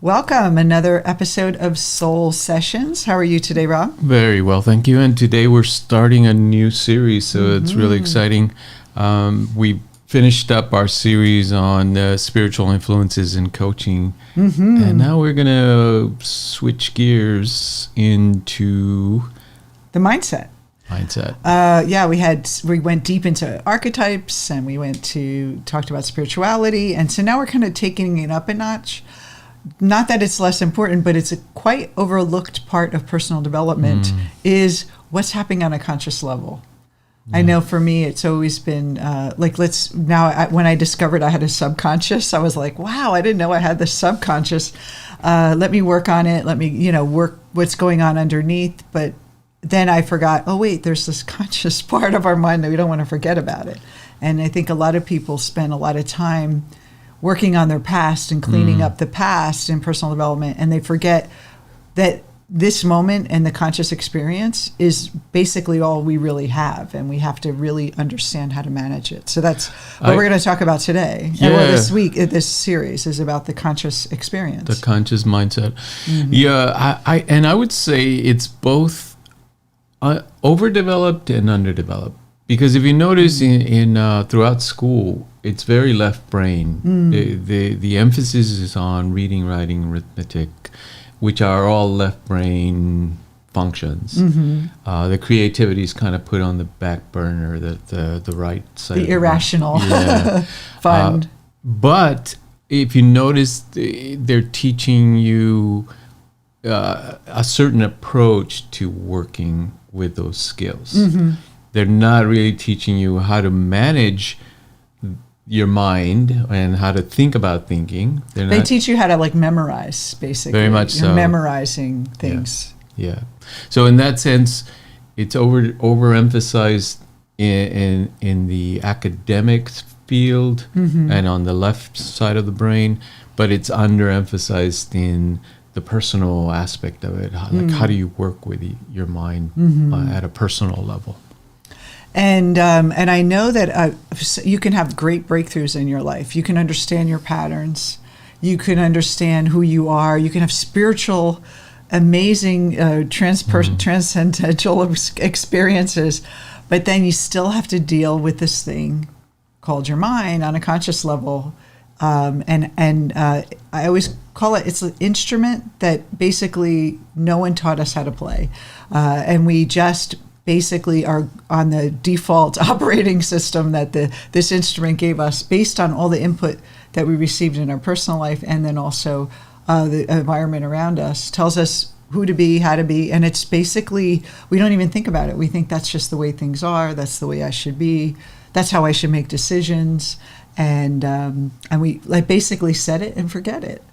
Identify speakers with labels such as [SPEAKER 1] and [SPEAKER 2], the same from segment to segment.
[SPEAKER 1] Welcome, another episode of Soul Sessions. How are you today, Rob?
[SPEAKER 2] Very well, thank you. And today we're starting a new series, so it's really exciting. We finished up our series on spiritual influences in coaching, and now we're going to switch gears into
[SPEAKER 1] the mindset. We went deep into archetypes, and we talked about spirituality, and so now we're kind of taking it up a notch. Not that it's less important, but it's a quite overlooked part of personal development is what's happening on a conscious level. I know for me, it's always been when I discovered I had a subconscious, I was like, wow, I didn't know I had the subconscious. Let me work on it. Let me, work what's going on underneath. But then I forgot, oh, wait, there's this conscious part of our mind that we don't want to forget about it. And I think a lot of people spend a lot of time working on their past and cleaning up the past in personal development, and they forget that this moment and the conscious experience is basically all we really have, and we have to really understand how to manage it. So that's what we're going to talk about today.
[SPEAKER 2] Yeah.
[SPEAKER 1] And this week, this series is about the conscious experience.
[SPEAKER 2] The conscious mindset. Yeah, I would say it's both overdeveloped and underdeveloped. Because if you notice in throughout school, it's very left brain. The emphasis is on reading, writing, arithmetic, which are all left brain functions. The creativity is kind of put on the back burner, the right side. The
[SPEAKER 1] irrational fund.
[SPEAKER 2] But if you notice, they're teaching you a certain approach to working with those skills. They're not really teaching you how to manage your mind and how to think about thinking.
[SPEAKER 1] They teach you how to memorize, basically.
[SPEAKER 2] Very much so.
[SPEAKER 1] Memorizing things.
[SPEAKER 2] Yeah. So in that sense, it's overemphasized in the academic field and on the left side of the brain, but it's underemphasized in the personal aspect of it. How do you work with your mind at a personal level?
[SPEAKER 1] And I know that you can have great breakthroughs in your life. You can understand your patterns. You can understand who you are. You can have spiritual, amazing, transcendental experiences. But then you still have to deal with this thing called your mind on a conscious level. I always call it's an instrument that basically no one taught us how to play. And we just basically are on the default operating system that this instrument gave us based on all the input that we received in our personal life, and then also the environment around us tells us who to be, how to be, and it's basically, we don't even think about it. We think that's just the way things are, that's the way I should be, that's how I should make decisions, and we basically set it and forget it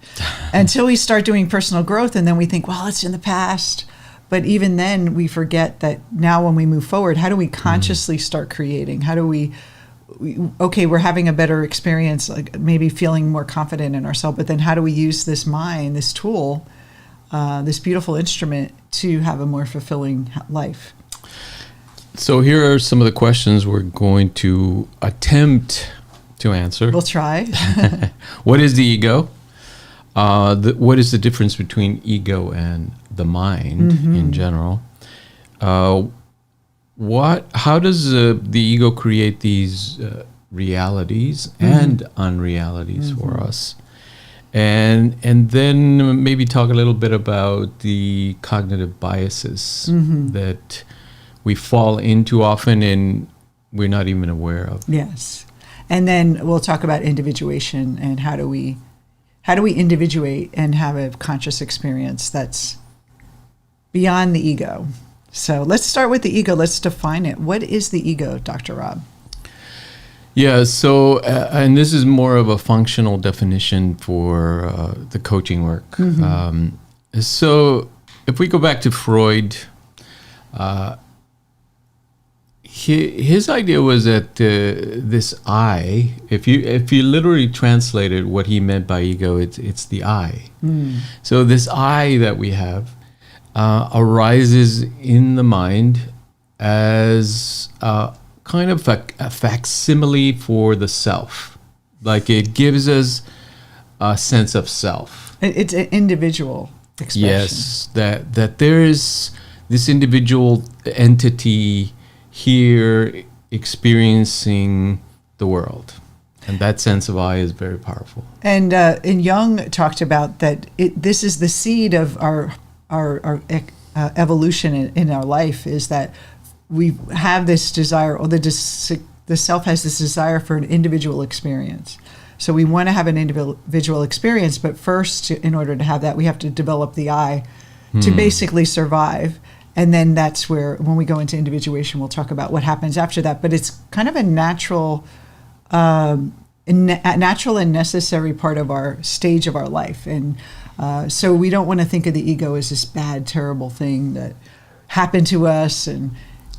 [SPEAKER 1] until we start doing personal growth, and then we think, well, it's in the past. But even then, we forget that now when we move forward, how do we consciously start creating? How do we're having a better experience, like maybe feeling more confident in ourselves, but then how do we use this mind, this tool, this beautiful instrument to have a more fulfilling life?
[SPEAKER 2] So here are some of the questions we're going to attempt to answer.
[SPEAKER 1] We'll try.
[SPEAKER 2] What is the ego? What is the difference between ego and the mind in general? How does the ego create these realities and unrealities for us? And then maybe talk a little bit about the cognitive biases that we fall into often and we're not even aware of.
[SPEAKER 1] Yes. And then we'll talk about individuation and how do we individuate and have a conscious experience that's beyond the ego. So let's start with the ego. Let's define it. What is the ego, Dr. Rob?
[SPEAKER 2] Yeah, so, and this is more of a functional definition for the coaching work. So if we go back to Freud, his idea was that this I, if you literally translated what he meant by ego, it's the I. So this I that we have arises in the mind as kind of a facsimile for the self. Like it gives us sense of self.
[SPEAKER 1] It's an individual expression.
[SPEAKER 2] Yes, that there is this individual entity here experiencing the world. And that sense of I is very powerful.
[SPEAKER 1] And Jung talked about that this is the seed of our evolution in our life, is that we have this desire, or the self has this desire for an individual experience. So we want to have an individual experience, but first, in order to have that, we have to develop the I to basically survive. And then that's where, when we go into individuation, we'll talk about what happens after that. But it's kind of a natural and necessary part of our stage of our life. And so we don't want to think of the ego as this bad, terrible thing that happened to us. And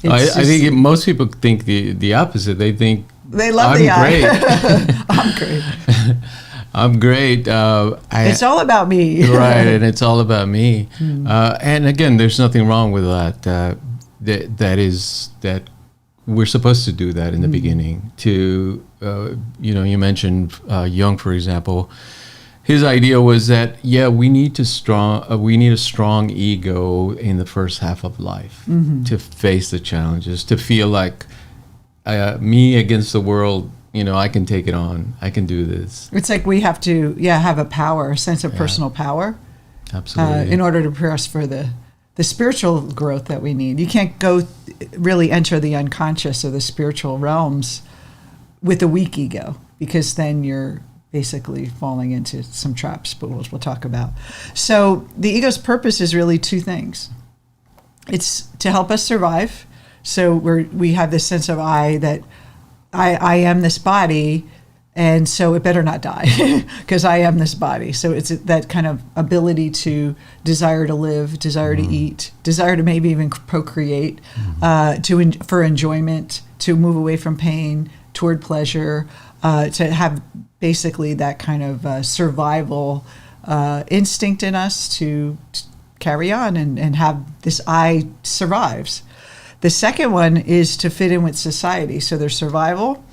[SPEAKER 2] I think most people think the opposite. They think,
[SPEAKER 1] they love
[SPEAKER 2] I'm
[SPEAKER 1] the
[SPEAKER 2] great.
[SPEAKER 1] I'm great.
[SPEAKER 2] I'm great.
[SPEAKER 1] It's all about me.
[SPEAKER 2] Right, and it's all about me. And again, there's nothing wrong with that. That we're supposed to do that in the beginning. To you mentioned Jung, for example. His idea was that we need a strong ego in the first half of life to face the challenges, to feel like me against the world. I can take it on. I can do this.
[SPEAKER 1] It's like we have to, have a sense of personal power.
[SPEAKER 2] Absolutely.
[SPEAKER 1] In order to prepare us for the spiritual growth that we need. You can't really enter the unconscious or the spiritual realms with a weak ego, because then you're basically falling into some traps, but we'll talk about. So the ego's purpose is really two things. It's to help us survive. So we have this sense of I, that I am this body, and so it better not die because I am this body. So it's that kind of ability to desire to live, desire to eat, desire to maybe even procreate, for enjoyment, to move away from pain toward pleasure, to have basically that kind of survival instinct in us to carry on and have this I survives. The second one is to fit in with society. So there's survival,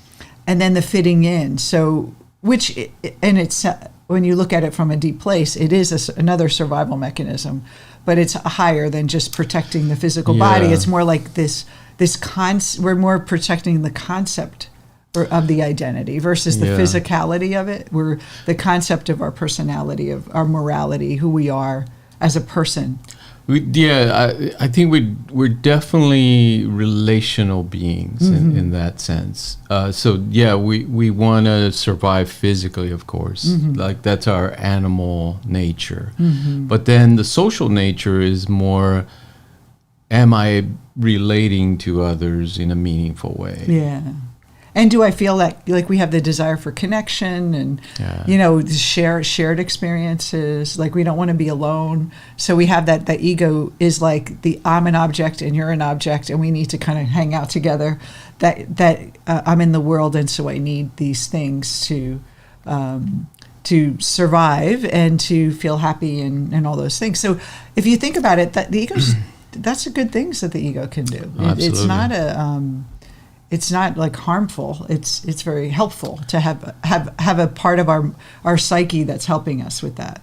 [SPEAKER 1] and then the fitting in. So it's when you look at it from a deep place, it is another survival mechanism, but it's higher than just protecting the physical body. It's more like we're more protecting the concept of the identity versus the physicality of it. We're the concept of our personality, of our morality, who we are as a person.
[SPEAKER 2] I think we're definitely relational beings in that sense. We want to survive physically, of course. Like that's our animal nature. But then the social nature is more, am I relating to others in a meaningful way?
[SPEAKER 1] Yeah. And do I feel like we have the desire for connection and, shared experiences, like we don't want to be alone. So we have that ego is like I'm an object and you're an object and we need to kind of hang out together, that I'm in the world and so I need these things to survive and to feel happy and all those things. So if you think about it, that the ego's, that's a good things that the ego can do. It's not like harmful. It's very helpful to have a part of our psyche that's helping us with that.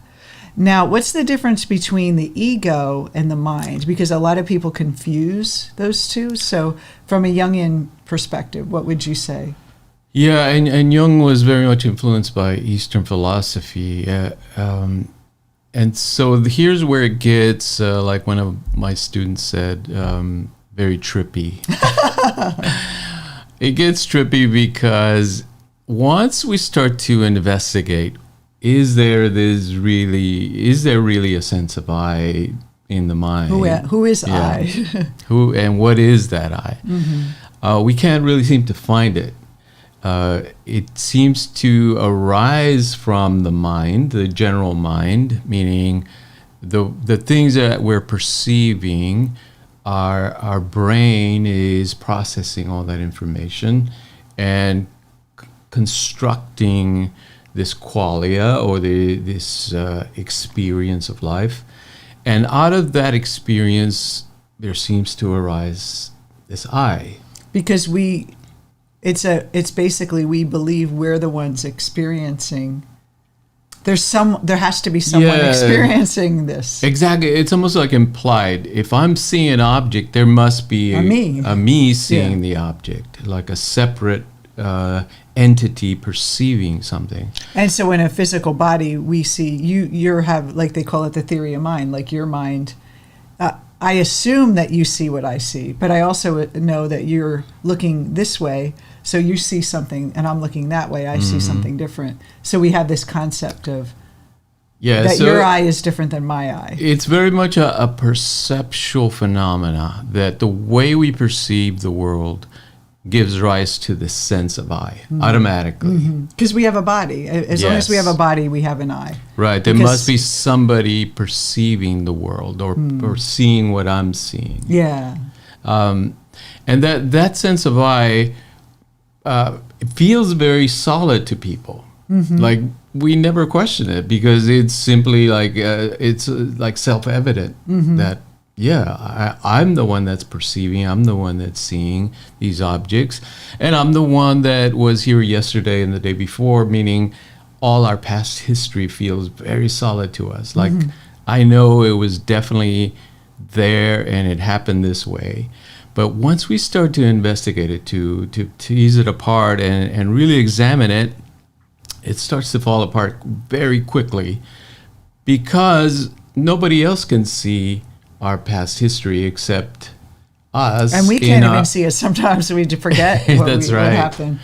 [SPEAKER 1] Now, what's the difference between the ego and the mind? Because a lot of people confuse those two. So from a Jungian perspective, what would you say?
[SPEAKER 2] Yeah, and Jung was very much influenced by Eastern philosophy. And so here's where it gets, like one of my students said, very trippy. It gets trippy because once we start to investigate, is there really a sense of I in the mind?
[SPEAKER 1] Who is I?
[SPEAKER 2] Who and what is that I? We can't really seem to find it. It seems to arise from the mind, the general mind, meaning the things that we're perceiving. Our brain is processing all that information and constructing this qualia or this experience of life. And out of that experience, there seems to arise this I.
[SPEAKER 1] Because it's basically we believe we're the ones experiencing There has to be someone experiencing this.
[SPEAKER 2] Exactly. It's almost like implied. If I'm seeing an object, there must be a me seeing the object, like a separate entity perceiving something.
[SPEAKER 1] And so in a physical body, we see you have, like they call it the theory of mind, like your mind. I assume that you see what I see, but I also know that you're looking this way, so you see something, and I'm looking that way, I see something different. So we have this concept of that your eye is different than my eye.
[SPEAKER 2] It's very much a perceptual phenomena, that the way we perceive the world gives rise to the sense of I automatically.
[SPEAKER 1] Because we have a body. As long as we have a body, we have an eye.
[SPEAKER 2] Right. There must be somebody perceiving the world or seeing what I'm seeing.
[SPEAKER 1] Yeah.
[SPEAKER 2] And that sense of I it feels very solid to people. Like we never question it because it's simply like it's like self-evident that I'm the one that's perceiving, I'm the one that's seeing these objects, and I'm the one that was here yesterday and the day before, meaning all our past history feels very solid to us. Like I know it was definitely there and it happened this way. But once we start to investigate it, to tease it apart and really examine it, it starts to fall apart very quickly because nobody else can see our past history except us.
[SPEAKER 1] And we can't even see it. Sometimes we forget what happened.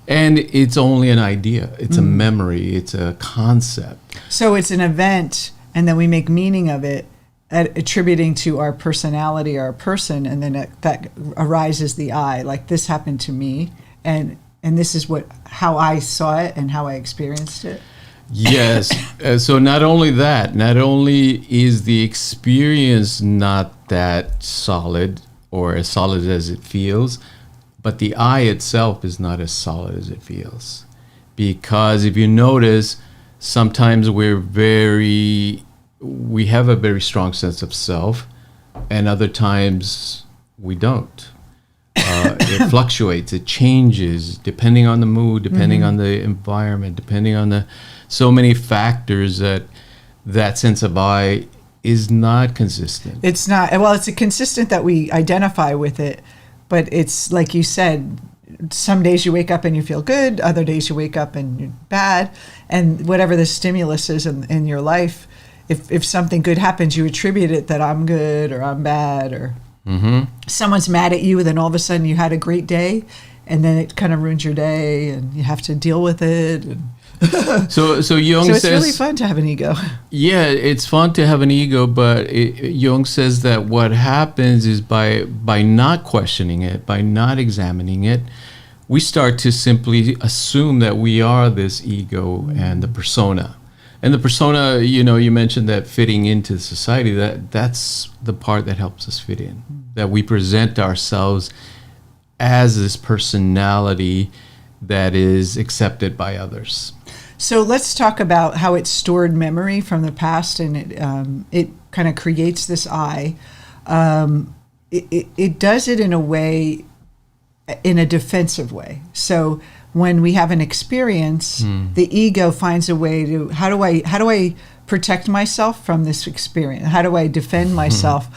[SPEAKER 2] And it's only an idea. It's a memory. It's a concept.
[SPEAKER 1] So it's an event, and then we make meaning of it, attributing to our personality, our person, and then that arises the I. Like, this happened to me, and this is how I saw it and how I experienced it.
[SPEAKER 2] Yes. So not only is the experience not that solid or as solid as it feels, but the I itself is not as solid as it feels. Because if you notice, sometimes we have a very strong sense of self, and other times we don't. It fluctuates, it changes depending on the mood, depending on the environment, depending on so many factors that sense of I is not consistent.
[SPEAKER 1] It's not. Well, it's consistent that we identify with it, but it's like you said, some days you wake up and you feel good, other days you wake up and you're bad, and whatever the stimulus is in your life, if something good happens, you attribute it that I'm good or I'm bad, or someone's mad at you, and then all of a sudden you had a great day, and then it kind of ruins your day, and you have to deal with it. And
[SPEAKER 2] So Jung says...
[SPEAKER 1] So it's really fun to have an ego.
[SPEAKER 2] Yeah, it's fun to have an ego, but Jung says that what happens is by not questioning it, by not examining it, we start to simply assume that we are this ego and the persona. And the persona, you mentioned that fitting into society, that's the part that helps us fit in. That we present ourselves as this personality that is accepted by others.
[SPEAKER 1] So let's talk about how it's stored memory from the past, and it kind of creates this I. It does it in a way, in a defensive way. So when we have an experience, the ego finds a way to, how do I protect myself from this experience? How do I defend myself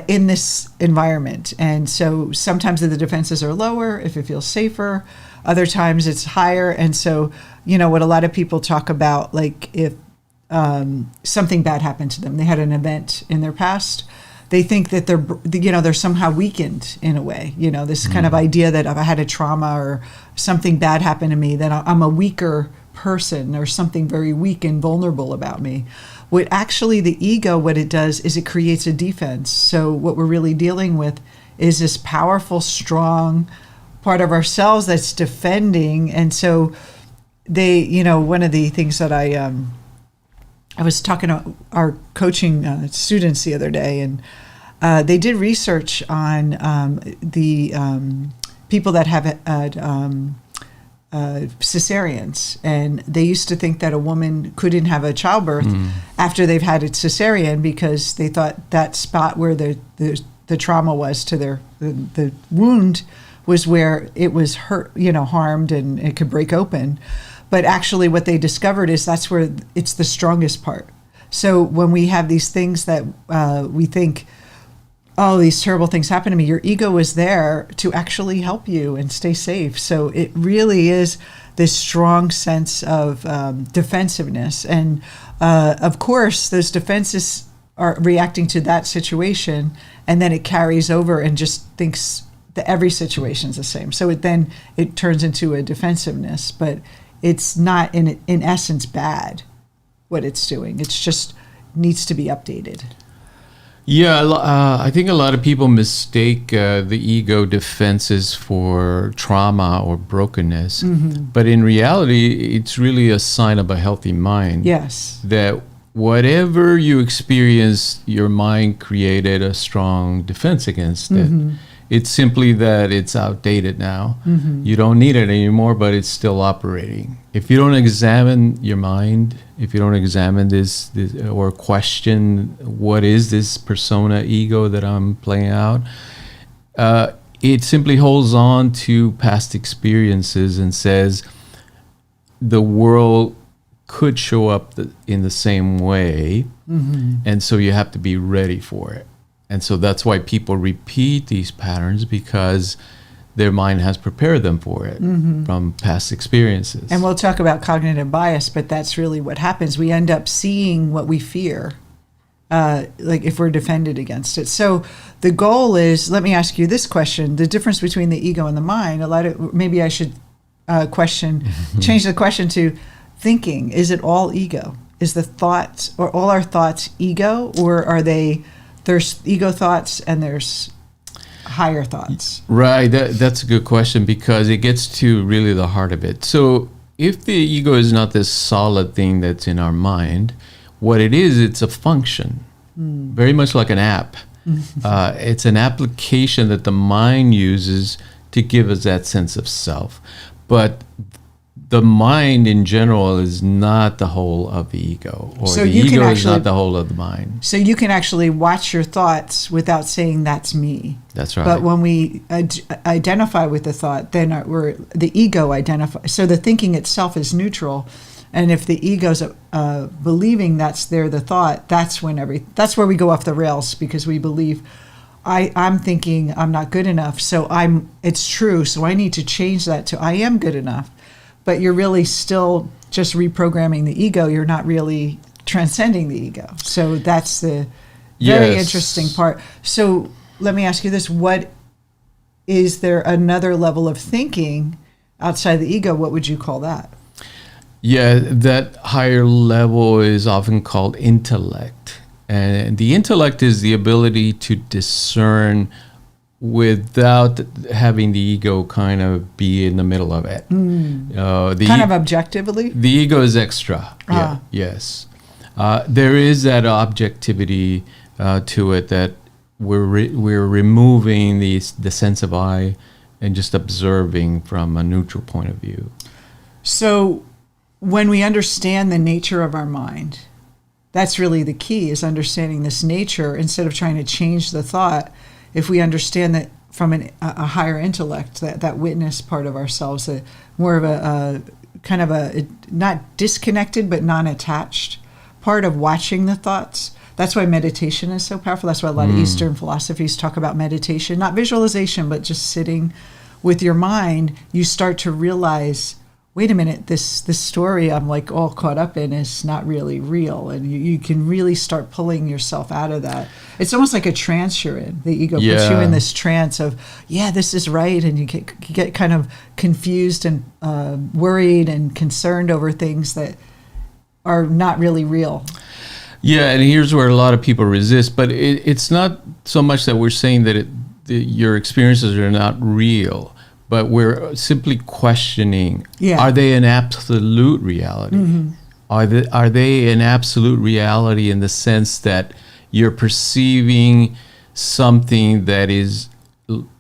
[SPEAKER 1] in this environment? And so sometimes the defenses are lower if it feels safer. Other times it's higher. And so, what a lot of people talk about, like if something bad happened to them, they had an event in their past, they think that they're somehow weakened in a way. This kind of idea that if I had a trauma or something bad happened to me, that I'm a weaker person or something very weak and vulnerable about me. What actually the ego, what it does is it creates a defense. So what we're really dealing with is this powerful, strong part of ourselves that's defending. And so one of the things that I was talking to our coaching students the other day, and they did research on the people that have had cesareans, and they used to think that a woman couldn't have a childbirth after they've had a cesarean because they thought that spot where the trauma was to the wound was where it was hurt, harmed, and it could break open. But actually what they discovered is that's where it's the strongest part. So when we have these things that we think, oh, these terrible things happen to me, your ego is there to actually help you and stay safe. So it really is this strong sense of defensiveness. And of course, those defenses are reacting to that situation, and then it carries over and just thinks that every situation is the same. So it turns into a defensiveness, but it's not in essence bad what it's doing. It's just needs to be updated.
[SPEAKER 2] Yeah, I think a lot of people mistake the ego defenses for trauma or brokenness, but in reality, it's really a sign of a healthy mind.
[SPEAKER 1] Yes.
[SPEAKER 2] That whatever you experienced, your mind created a strong defense against it. It's simply that it's outdated now. You don't need it anymore, but it's still operating. If you don't examine your mind, if you don't examine this or question what is this persona ego that I'm playing out, it simply holds on to past experiences and says the world could show up in the same way, and so you have to be ready for it. And so that's why people repeat these patterns, because their mind has prepared them for it from past experiences.
[SPEAKER 1] And we'll talk about cognitive bias, but that's really what happens. We end up seeing what we fear, like if we're defended against it. So the goal is, let me ask you this question, the difference between the ego and the mind. Maybe I should change the question to thinking. Is it all ego? Is the thoughts, or all our thoughts ego, or are there's ego thoughts and there's higher thoughts?
[SPEAKER 2] Right, that's a good question, because it gets to really the heart of it. So if the ego is not this solid thing that's in our mind, what it is, it's a function, very much like an app. It's an application that the mind uses to give us that sense of self. But the mind in general is not the whole of the ego, or so the ego is not the whole of the mind.
[SPEAKER 1] So you can actually watch your thoughts without saying that's me.
[SPEAKER 2] That's right.
[SPEAKER 1] But when we identify with the thought, then the ego identifies. So the thinking itself is neutral. And if the ego's believing the thought, that's where we go off the rails, because we believe I'm thinking I'm not good enough. So it's true. So I need to change that to I am good enough. But you're really still just reprogramming the ego. You're not really transcending the ego. So that's the very interesting part. So let me ask you this. Is there another level of thinking outside the ego? What would you call that?
[SPEAKER 2] Yeah, that higher level is often called intellect. And the intellect is the ability to discern without having the ego kind of be in the middle of it.
[SPEAKER 1] Kind of objectively?
[SPEAKER 2] The ego is extra. Yeah, yes. There is that objectivity to it, that we're removing the sense of I and just observing from a neutral point of view.
[SPEAKER 1] So when we understand the nature of our mind, that's really the key, is understanding this nature instead of trying to change the thought. If we understand that from a higher intellect, that witness part of ourselves, more of a kind of a not disconnected but non-attached part of watching the thoughts. That's why meditation is so powerful. That's why a lot of Eastern philosophies talk about meditation, not visualization, but just sitting with your mind. You start to realize, wait a minute, this story I'm like all caught up in is not really real. And you can really start pulling yourself out of that. It's almost like a trance you're in. The ego puts you in this trance of, this is right. And you get kind of confused and worried and concerned over things that are not really real.
[SPEAKER 2] Yeah, and here's where a lot of people resist. But it's not so much that we're saying that your experiences are not real, but we're simply questioning, are they an absolute reality? Are they an absolute reality in the sense that you're perceiving something that is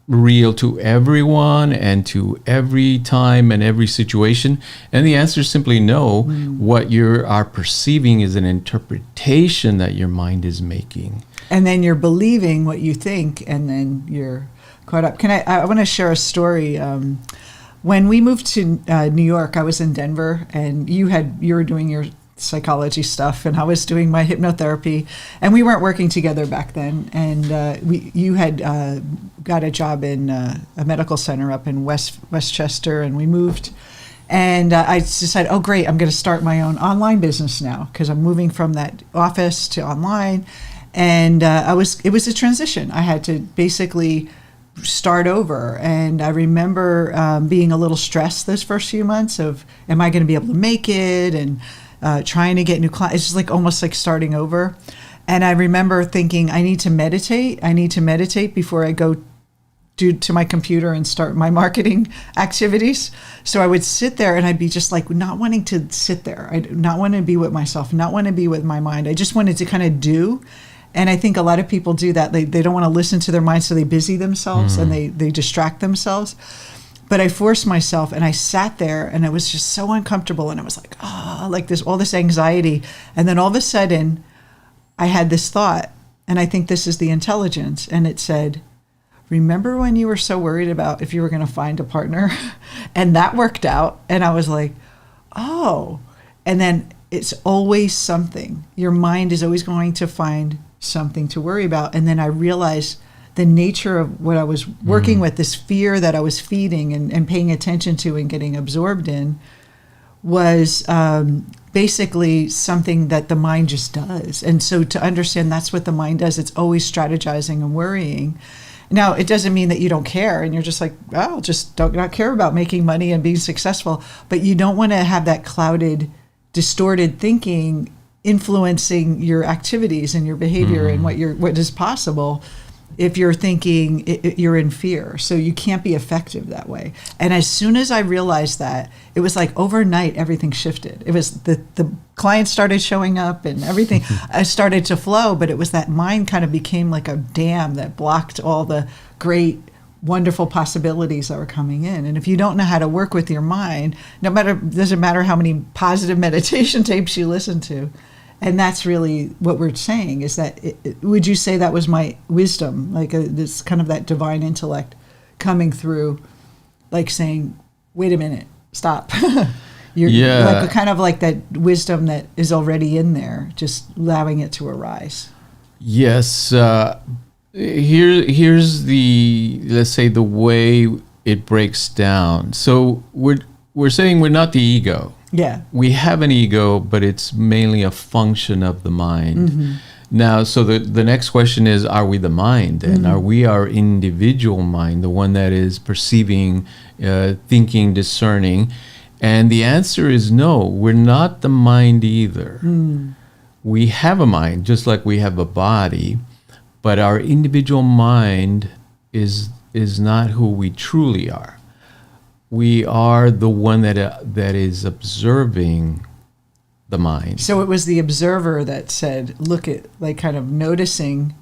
[SPEAKER 2] real to everyone and to every time and every situation? And the answer is simply no. What you are perceiving is an interpretation that your mind is making.
[SPEAKER 1] And then you're believing what you think, and then you're caught up. I want to share a story. when we moved to New York, I was in Denver, and you were doing your psychology stuff, and I was doing my hypnotherapy, and we weren't working together back then. And you had got a job in a medical center up in Westchester, and we moved. And I decided, oh great, I'm going to start my own online business now because I'm moving from that office to online. And it was a transition. I had to basically start over. And I remember being a little stressed those first few months of, am I going to be able to make it? And trying to get new clients. It's just like almost like starting over. And I remember thinking, I need to meditate. I need to meditate before I go to my computer and start my marketing activities. So I would sit there and I'd be just like not wanting to sit there. I not want to be with myself, not want to be with my mind. I just wanted to kind of do. And I think a lot of people do that. They don't want to listen to their mind, so they busy themselves and they distract themselves. But I forced myself and I sat there and it was just so uncomfortable. And I was like, like this, all this anxiety. And then all of a sudden I had this thought, and I think this is the intelligence. And it said, remember when you were so worried about if you were going to find a partner? And that worked out. And I was like, oh. And then it's always something. Your mind is always going to find something to worry about. And then I realized the nature of what I was working with, this fear that I was feeding and paying attention to and getting absorbed in, was basically something that the mind just does. And so to understand that's what the mind does, it's always strategizing and worrying. Now, it doesn't mean that you don't care and you're just like, oh, just don't not care about making money and being successful. But you don't want to have that clouded, distorted thinking influencing your activities and your behavior and what is possible if you're thinking you're in fear. So you can't be effective that way. And as soon as I realized that, it was like overnight everything shifted. It was the clients started showing up and everything started to flow, but it was that mind kind of became like a dam that blocked all the great, wonderful possibilities that were coming in. And if you don't know how to work with your mind, doesn't matter how many positive meditation tapes you listen to. And that's really what we're saying, is that, would you say that was my wisdom, like this kind of that divine intellect coming through, like saying, wait a minute, stop. Like kind of like that wisdom that is already in there, just allowing it to arise.
[SPEAKER 2] Yes. Here's the, let's say, the way it breaks down. So we're saying we're not the ego.
[SPEAKER 1] Yeah.
[SPEAKER 2] We have an ego, but it's mainly a function of the mind. Now, so the next question is, are we the mind? And are we our individual mind, the one that is perceiving, thinking, discerning? And the answer is no, we're not the mind either. We have a mind, just like we have a body, but our individual mind is not who we truly are. We are the one that is observing the mind.
[SPEAKER 1] So it was the observer that said, look at, like kind of noticing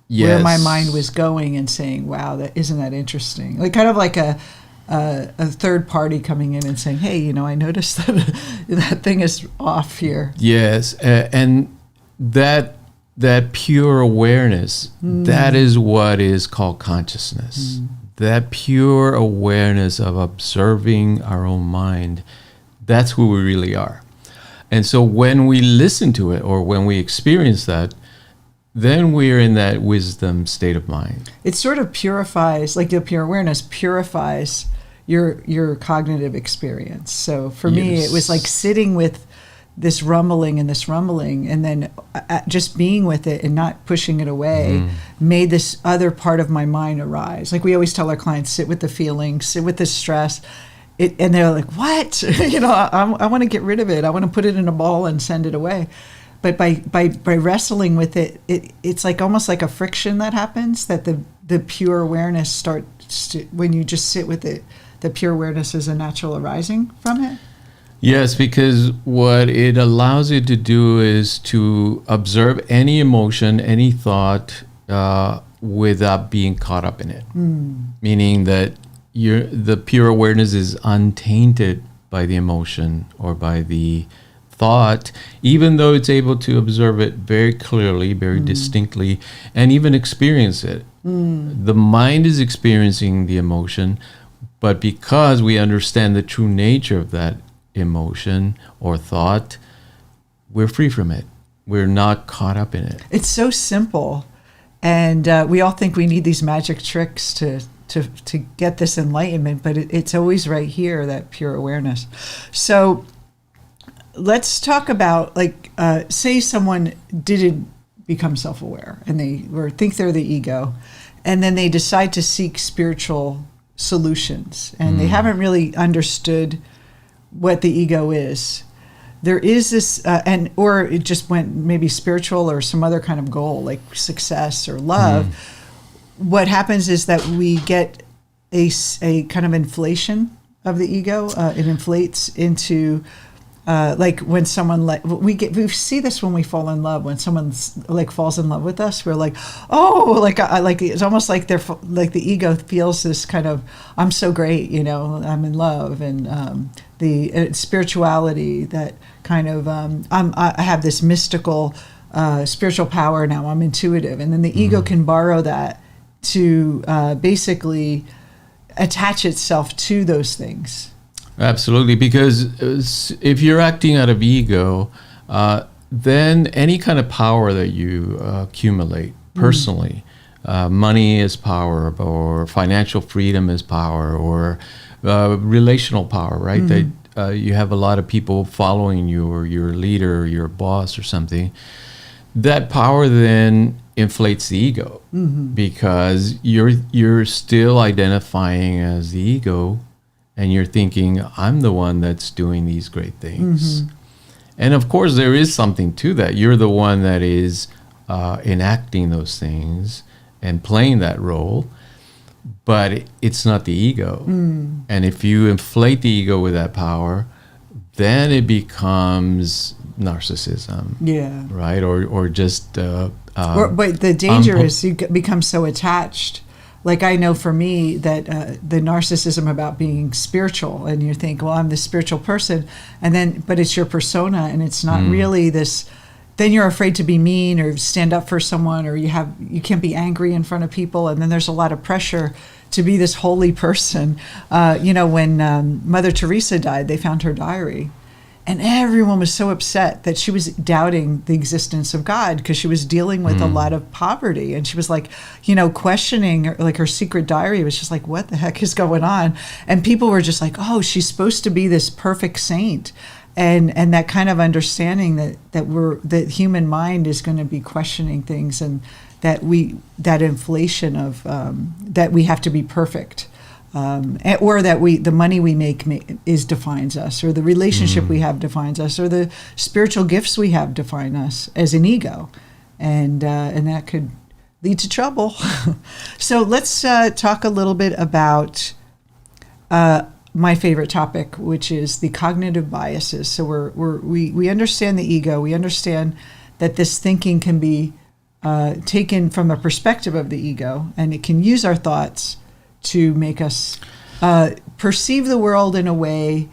[SPEAKER 1] where my mind was going and saying, wow, isn't that interesting? Like kind of like a third party coming in and saying, hey, I noticed that thing is off here.
[SPEAKER 2] Yes, and that pure awareness, that is what is called consciousness. That pure awareness of observing our own mind, that's who we really are. And so when we listen to it or when we experience that, then we're in that wisdom state of mind.
[SPEAKER 1] It sort of purifies, like the pure awareness purifies your cognitive experience. So for me, it was like sitting with this rumbling and then just being with it and not pushing it away made this other part of my mind arise. Like we always tell our clients, sit with the feelings, sit with the stress. And they're like, what? I want to get rid of it. I want to put it in a ball and send it away. But by wrestling with it, it's like almost like a friction that happens, that the pure awareness starts to, when you just sit with it, the pure awareness is a natural arising from it.
[SPEAKER 2] Yes, because what it allows you to do is to observe any emotion, any thought, without being caught up in it. Meaning that the pure awareness is untainted by the emotion or by the thought, even though it's able to observe it very clearly, very distinctly, and even experience it. The mind is experiencing the emotion, But because we understand the true nature of that emotion or thought, we're free from it. We're not caught up in it.
[SPEAKER 1] It's so simple. And we all think we need these magic tricks to get this enlightenment, but it's always right here, that pure awareness. So let's talk about, like, say someone didn't become self-aware and they think they're the ego, and then they decide to seek spiritual solutions, and they haven't really understood what the ego is. There is this, or it just went maybe spiritual or some other kind of goal, like success or love. What happens is that we get a kind of inflation of the ego. It inflates into, like when someone, we see this when we fall in love. When someone like falls in love with us, we're like, oh, like it's almost like they're like the ego feels this kind of, I'm so great, I'm in love, and the spirituality that kind of I have this mystical spiritual power now. I'm intuitive, and then the ego can borrow that to basically attach itself to those things.
[SPEAKER 2] Absolutely, because if you're acting out of ego, then any kind of power that you accumulate personally, money is power, or financial freedom is power, or relational power, right? That you have a lot of people following you, or your leader, or your boss, or something. That power then inflates the ego, because you're still identifying as the ego, and you're thinking, I'm the one that's doing these great things. And of course, there is something to that. You're the one that is enacting those things and playing that role, but it's not the ego. And if you inflate the ego with that power, then it becomes narcissism. Yeah. Right? Or just...
[SPEAKER 1] but the danger is you become so attached. Like, I know for me that the narcissism about being spiritual, and you think, well, I'm this spiritual person, but it's your persona, and it's not really this. Then you're afraid to be mean or stand up for someone, or you can't be angry in front of people, and then there's a lot of pressure to be this holy person. When Mother Teresa died, they found her diary. And everyone was so upset that she was doubting the existence of God, because she was dealing with a lot of poverty. And she was like, questioning her secret diary. It was just like, what the heck is going on? And people were just like, oh, she's supposed to be this perfect saint. And that kind of understanding that human mind is going to be questioning things, and that inflation of that we have to be perfect. Or that the money we make defines us, or the relationship we have defines us, or the spiritual gifts we have define us as an ego, and that could lead to trouble. So let's talk a little bit about my favorite topic, which is the cognitive biases. So we understand the ego. We understand that this thinking can be taken from a perspective of the ego, and it can use our thoughts to make us perceive the world in a way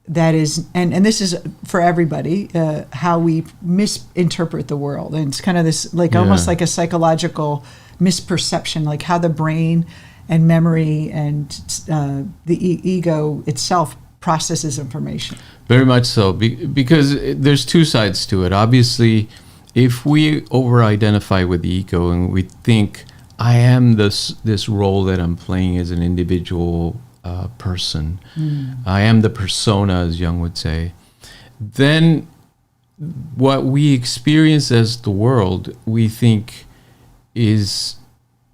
[SPEAKER 1] that is, and this is for everybody, how we misinterpret the world. And it's kind of this, almost like a psychological misperception, like how the brain and memory and the ego itself processes information. Very much so, because there's two sides to it. Obviously, if we over-identify with the ego and we think, I am this role that I'm playing as an individual person. I am the persona, as Jung would say. Then what we experience as the world, we think is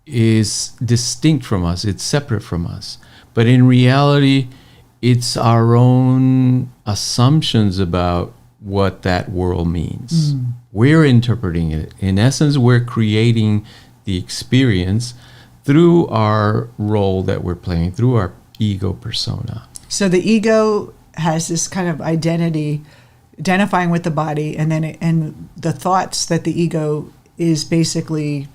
[SPEAKER 1] distinct from us. It's separate from us. But in reality, it's our own assumptions about what that world means. We're interpreting it. In essence, we're creating the experience through our role that we're playing, through our ego persona. So the ego has this kind of identifying with the body, and the thoughts that the ego is basically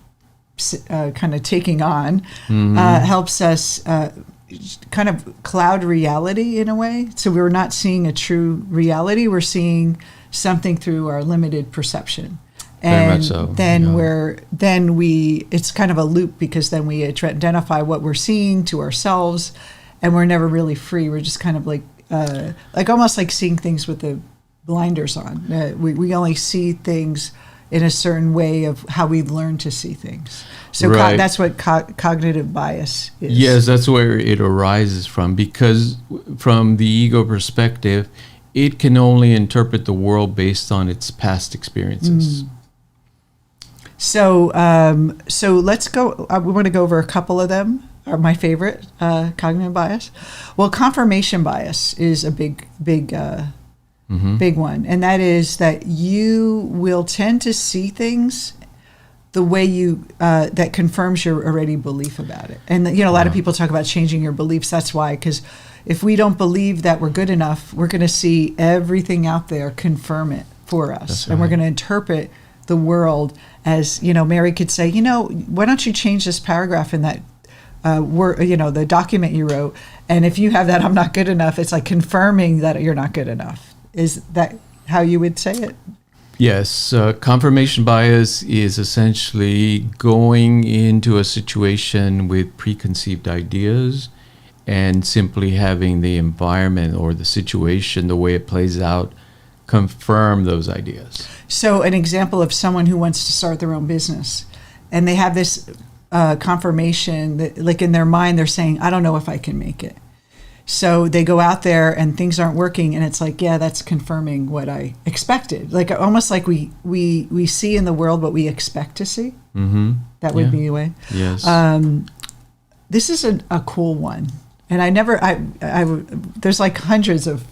[SPEAKER 1] kind of taking on helps us kind of cloud reality in a way. So we're not seeing a true reality. We're seeing something through our limited perception. And so, it's kind of a loop, because then we identify what we're seeing to ourselves, and we're never really free. We're just kind of like almost like seeing things with the blinders on. We only see things in a certain way of how we learn to see things. So
[SPEAKER 2] Right.
[SPEAKER 1] that's what cognitive bias is.
[SPEAKER 2] Yes, that's where it arises from, because from the ego perspective, it can only interpret the world based on its past experiences.
[SPEAKER 1] So let's go. We want to go over a couple of them. Are my favorite cognitive bias. Well, confirmation bias is a big one, and that is that you will tend to see things the way you that confirms your already belief about it. And a lot of people talk about changing your beliefs. That's why, because if we don't believe that we're good enough, we're going to see everything out there confirm it for us.
[SPEAKER 2] That's
[SPEAKER 1] And we're
[SPEAKER 2] right.
[SPEAKER 1] going to interpret the world as, Mary could say, why don't you change this paragraph in that the document you wrote? And if you have that, I'm not good enough, it's like confirming that you're not good enough. Is that how you would say it?
[SPEAKER 2] Yes, confirmation bias is essentially going into a situation with preconceived ideas and simply having the environment or the situation, the way it plays out, confirm those ideas.
[SPEAKER 1] So an example of someone who wants to start their own business, and they have this confirmation that, like, in their mind, they're saying, I don't know if I can make it. So they go out there and things aren't working, and it's like, yeah, that's confirming what I expected. Like almost like we see in the world what we expect to see.
[SPEAKER 2] Mm-hmm.
[SPEAKER 1] That would be a way.
[SPEAKER 2] Yes.
[SPEAKER 1] This is a cool one. And there's like hundreds of,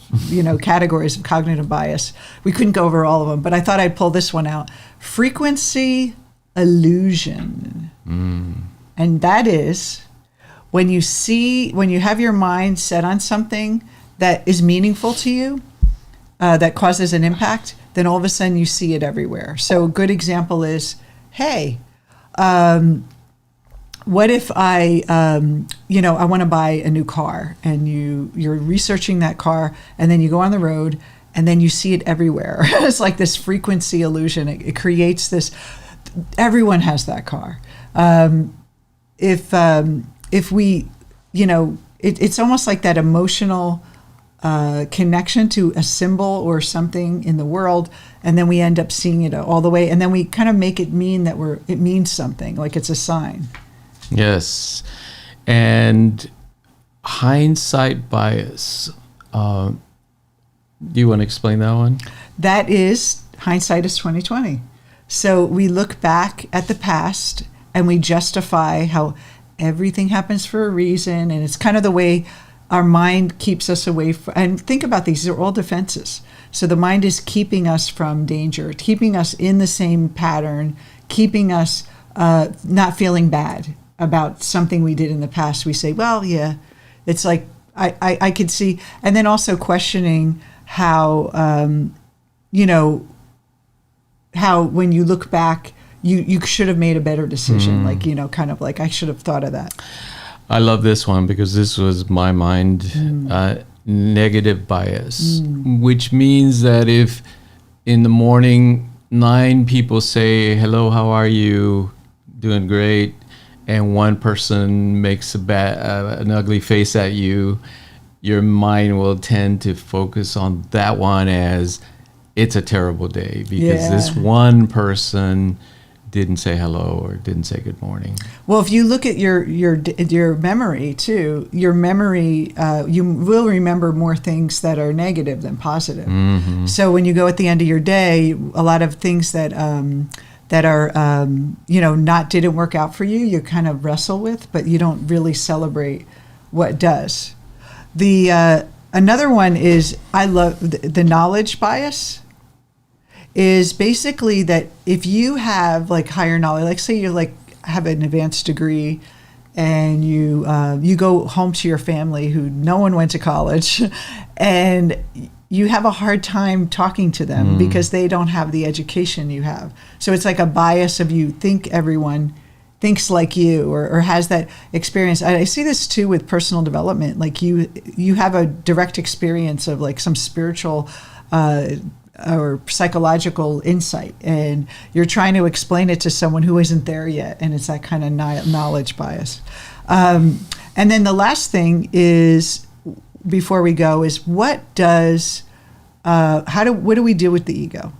[SPEAKER 1] categories of cognitive bias. We couldn't go over all of them, but I thought I'd pull this one out. Frequency illusion. And that is when you have your mind set on something that is meaningful to you, that causes an impact, then all of a sudden you see it everywhere. So a good example is, hey, what if I want to buy a new car, and you're researching that car, and then you go on the road, and then you see it everywhere. It's like this frequency illusion. It creates this. Everyone has that car. If we, it's almost like that emotional connection to a symbol or something in the world, and then we end up seeing it all the way, and then we kind of make it mean that it means something, like it's a sign.
[SPEAKER 2] Yes. And hindsight bias. Do you want to explain that one?
[SPEAKER 1] That is, hindsight is 20/20. So we look back at the past and we justify how everything happens for a reason, and it's kind of the way our mind keeps us away from, and think about these are all defenses. So the mind is keeping us from danger, keeping us in the same pattern, keeping us not feeling bad about something we did in the past. We say, well, yeah, it's like I could see, and then also questioning how how when you look back, you should have made a better decision. Like, kind of like, I should have thought of that.
[SPEAKER 2] I love this one because this was my mind. Negative bias, which means that if in the morning 9 people say, hello, how are you? Doing great. And one person makes an ugly face at you, your mind will tend to focus on that one as it's a terrible day because this one person didn't say hello or didn't say good morning.
[SPEAKER 1] Well, if you look at your memory too, your memory, you will remember more things that are negative than positive.
[SPEAKER 2] Mm-hmm.
[SPEAKER 1] So when you go at the end of your day, a lot of things that are didn't work out for you, you kind of wrestle with, but you don't really celebrate what does. The another one is, I love the knowledge bias. Is basically that if you have like higher knowledge, like say you like have an advanced degree, and you go home to your family who no one went to college, and you have a hard time talking to them because they don't have the education you have. So it's like a bias of you think everyone thinks like you or has that experience. I see this too with personal development. Like you have a direct experience of like some spiritual or psychological insight, and you're trying to explain it to someone who isn't there yet, and it's that kind of knowledge bias. And then the last thing is, before we go, is what do we deal with the ego?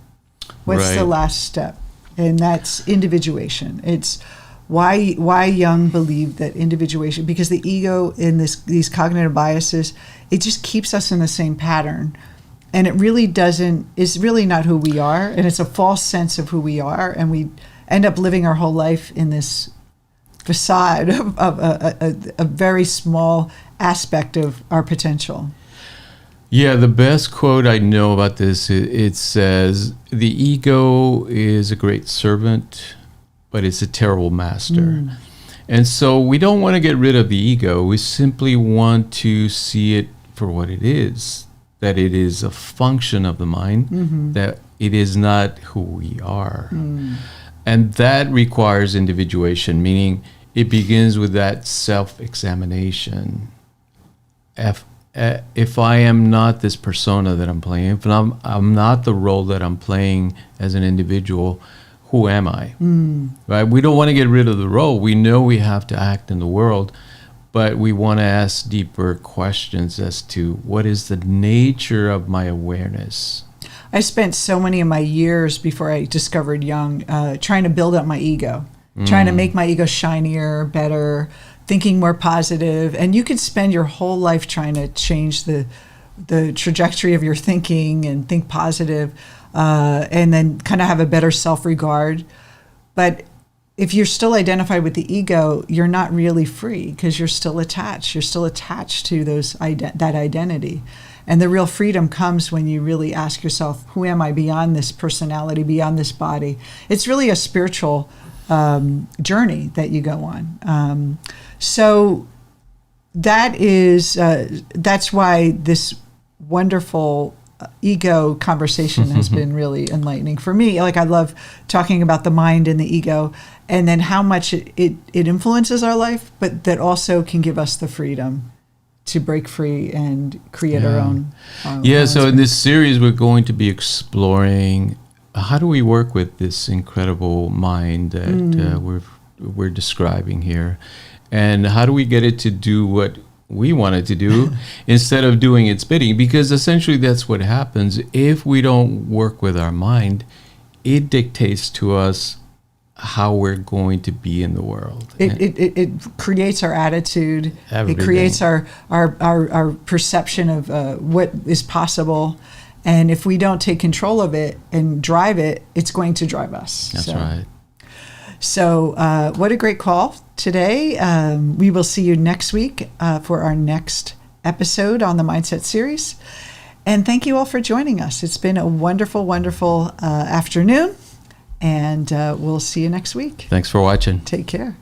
[SPEAKER 1] What's the last step? And that's individuation. It's why Jung believed that individuation, because the ego in these cognitive biases, it just keeps us in the same pattern. And it's really not who we are. And it's a false sense of who we are. And we end up living our whole life in this facade of a very small aspect of our potential.
[SPEAKER 2] Yeah, the best quote I know about this, it says, the ego is a great servant, but it's a terrible master. And so we don't want to get rid of the ego. We simply want to see it for what it is, that it is a function of the mind, that it is not who we are. And that requires individuation, meaning it begins with that self-examination. If I am not this persona that I'm playing, if I'm not the role that I'm playing as an individual, who am I? Right? We don't want to get rid of the role. We know we have to act in the world, but we want to ask deeper questions as to what is the nature of my awareness.
[SPEAKER 1] I spent so many of my years before I discovered Jung trying to build up my ego, trying to make my ego shinier, better, thinking more positive. And you could spend your whole life trying to change the trajectory of your thinking and think positive, and then kind of have a better self-regard. But if you're still identified with the ego, you're not really free because you're still attached. You're still attached to that identity. And the real freedom comes when you really ask yourself, who am I beyond this personality, beyond this body? It's really a spiritual journey that you go on. So that's why this wonderful ego conversation has been really enlightening for me. Like, I love talking about the mind and the ego, and then how much it influences our life, but that also can give us the freedom to break free and create our own.
[SPEAKER 2] So in this series, we're going to be exploring how do we work with this incredible mind that we're describing here, and how do we get it to do what we want it to do instead of doing its bidding? Because essentially that's what happens if we don't work with our mind. It dictates to us how we're going to be in the world.
[SPEAKER 1] It creates our attitude. Everything. It creates our perception of what is possible. And if we don't take control of it and drive it, it's going to drive us.
[SPEAKER 2] That's right.
[SPEAKER 1] So what a great call today. We will see you next week for our next episode on the Mindset series. And thank you all for joining us. It's been a wonderful, wonderful afternoon. And we'll see you next week.
[SPEAKER 2] Thanks for watching.
[SPEAKER 1] Take care.